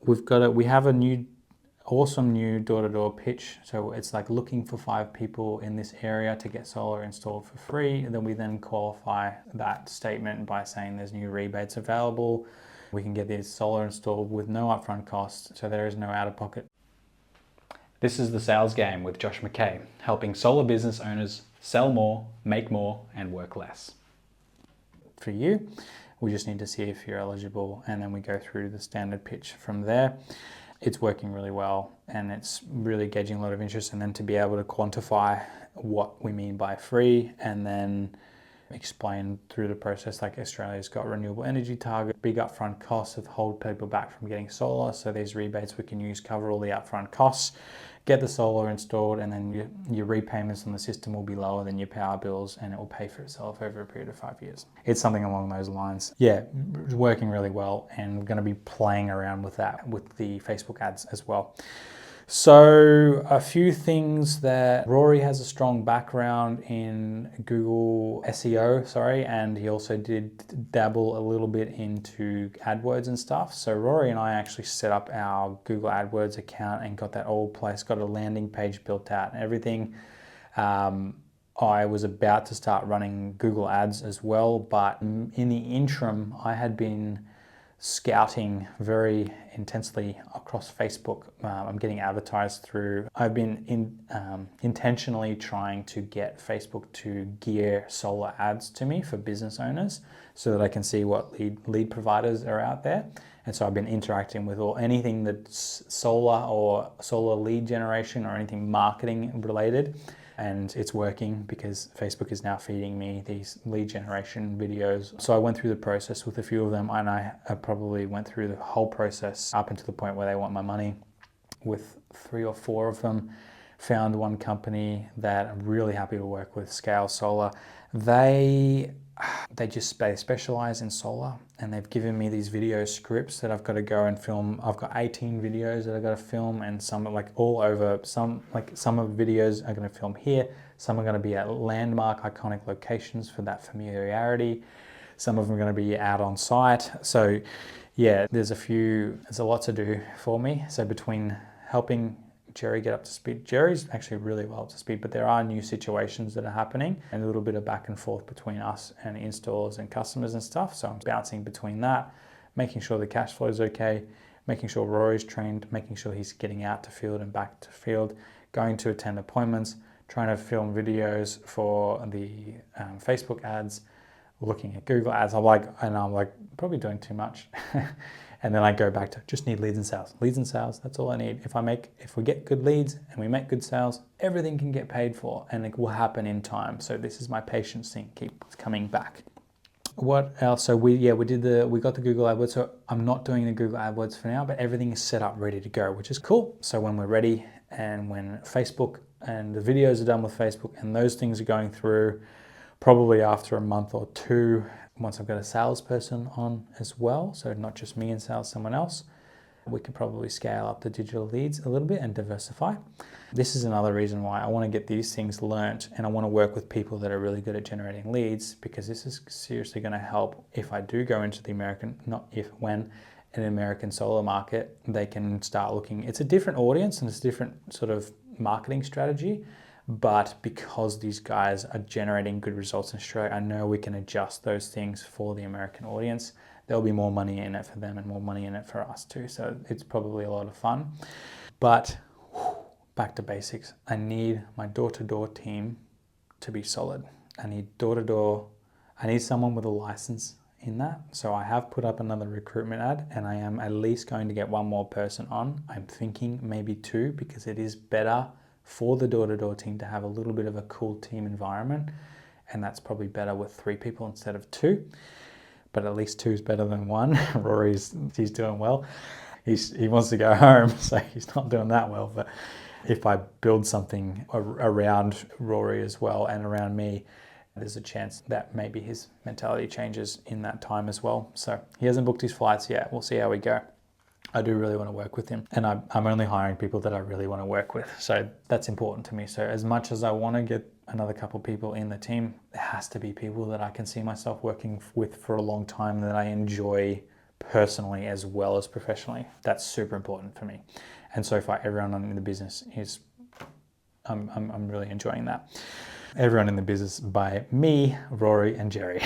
we have a new awesome new door-to-door pitch. So it's like looking for 5 people in this area to get solar installed for free. And then we qualify that statement by saying there's new rebates available. We can get this solar installed with no upfront costs, so there is no out-of-pocket. This is The Sales Game with Josh McKay, helping solar business owners sell more, make more, and work less. For you, we just need to see if you're eligible, and then we go through the standard pitch from there. It's working really well and it's really gauging a lot of interest, and then to be able to quantify what we mean by free and then explain through the process, like Australia's got renewable energy target, big upfront costs that hold people back from getting solar. So these rebates we can use cover all the upfront costs, get the solar installed, and then your repayments on the system will be lower than your power bills, and it will pay for itself over a period of 5 years. It's something along those lines. Yeah, it's working really well, and we're going to be playing around with that with the Facebook ads as well. So a few things that Rory has a strong background in Google SEO, and he also did dabble a little bit into AdWords and stuff. So Rory and I actually set up our Google AdWords account and got that all placed, got a landing page built out and everything. I was about to start running Google Ads as well, but in the interim, I had been scouting very intensely across Facebook. I'm getting advertised through. I've been intentionally trying to get Facebook to gear solar ads to me for business owners so that I can see what lead providers are out there. And so I've been interacting with anything that's solar or solar lead generation or anything marketing related. And it's working because Facebook is now feeding me these lead generation videos. So I went through the process with a few of them, and I probably went through the whole process up until the point where they want my money with 3 or 4 of them. Found one company that I'm really happy to work with, Scale Solar. They specialize in solar, and they've given me these video scripts that I've got to go and film. I've got 18 videos that I've got to film, and some are like all over. Some of the videos are going to film here. Some are going to be at landmark, iconic locations for that familiarity. Some of them are going to be out on site. So yeah, there's a lot to do for me. So between helping Jerry get up to speed. Jerry's actually really well up to speed, but there are new situations that are happening and a little bit of back and forth between us and installers and customers and stuff. So I'm bouncing between that, making sure the cash flow is okay, making sure Rory's trained, making sure he's getting out to field and back to field, going to attend appointments, trying to film videos for the Facebook ads, looking at Google ads. I'm like probably doing too much. And then I go back to just need leads and sales. Leads and sales, that's all I need. If we get good leads and we make good sales, everything can get paid for and it will happen in time. So this is my patience thing, keep coming back. What else? So we got the Google AdWords. So I'm not doing the Google AdWords for now, but everything is set up ready to go, which is cool. So when we're ready and when Facebook and the videos are done with Facebook and those things are going through, probably after a month or 2, once I've got a salesperson on as well, so not just me and sales, someone else, we can probably scale up the digital leads a little bit and diversify. This is another reason why I want to get these things learnt, and I want to work with people that are really good at generating leads, because this is seriously going to help if I do go into the when an American solar market, they can start looking. It's a different audience and it's a different sort of marketing strategy. But because these guys are generating good results in Australia, I know we can adjust those things for the American audience. There'll be more money in it for them and more money in it for us too. So it's probably a lot of fun. But back to basics. I need my door-to-door team to be solid. I need door-to-door. I need someone with a license in that. So I have put up another recruitment ad, and I am at least going to get one more person on. I'm thinking maybe 2, because it is better for the door-to-door team to have a little bit of a cool team environment, and that's probably better with 3 people instead of 2, but at least 2 is better than 1. He's doing well. He wants to go home, so he's not doing that well, but if I build something around Rory as well and around me, there's a chance that maybe his mentality changes in that time as well. So he hasn't booked his flights yet. We'll see how we go. I do really want to work with him, and I'm only hiring people that I really want to work with. So that's important to me. So as much as I want to get another couple people in the team, it has to be people that I can see myself working with for a long time, that I enjoy personally as well as professionally. That's super important for me. And so far, everyone in the business is, I'm really enjoying that. Everyone in the business by me, Rory, and Jerry.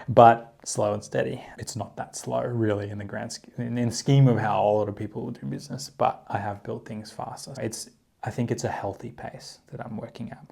But slow and steady. It's not that slow, really, in the scheme of how a lot of people do business. But I have built things faster. I think it's a healthy pace that I'm working at.